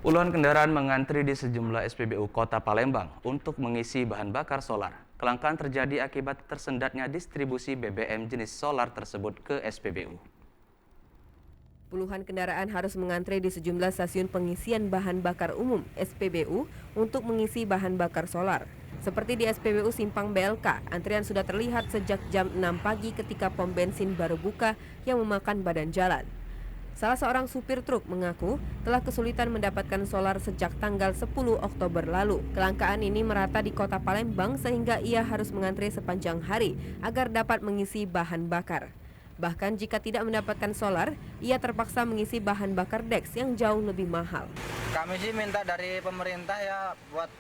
Puluhan kendaraan mengantri di sejumlah SPBU Kota Palembang untuk mengisi bahan bakar solar. Kelangkaan terjadi akibat tersendatnya distribusi BBM jenis solar tersebut ke SPBU. Puluhan kendaraan harus mengantre di sejumlah stasiun pengisian bahan bakar umum (SPBU) untuk mengisi bahan bakar solar. Seperti di SPBU Simpang BLK, antrian sudah terlihat sejak jam 6 pagi ketika pom bensin baru buka yang memakan badan jalan. Salah seorang supir truk mengaku telah kesulitan mendapatkan solar sejak tanggal 10 Oktober lalu. Kelangkaan ini merata di Kota Palembang sehingga ia harus mengantre sepanjang hari agar dapat mengisi bahan bakar. Bahkan jika tidak mendapatkan solar, ia terpaksa mengisi bahan bakar Dex yang jauh lebih mahal. Kami sih minta dari pemerintah ya buat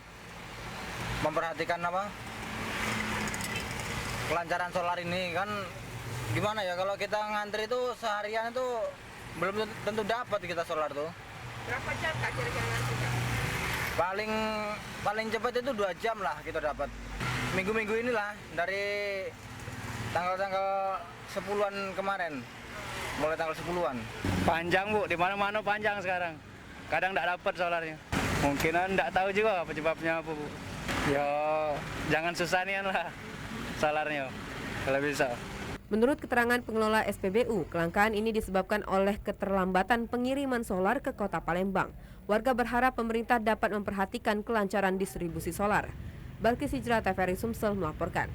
memperhatikan kelancaran solar ini kan gimana ya, kalau kita ngantri itu seharian itu belum tentu dapat kita solar tuh. Berapa jam Kak kira-kira ngantri? Paling cepat itu 2 jam lah kita dapat. Minggu-minggu inilah dari tanggal 10-an kemarin. Mulai tanggal 10-an. Panjang Bu, di mana-mana panjang sekarang. Kadang enggak dapat solarnya. Mungkin enggak tahu juga penyebabnya apa Bu. Ya jangan susahnian lah solarnya kalau bisa. Menurut keterangan pengelola SPBU, kelangkaan ini disebabkan oleh keterlambatan pengiriman solar ke Kota Palembang. Warga berharap pemerintah dapat memperhatikan kelancaran distribusi solar. Balkis Hijrah, TVRI Sumsel melaporkan.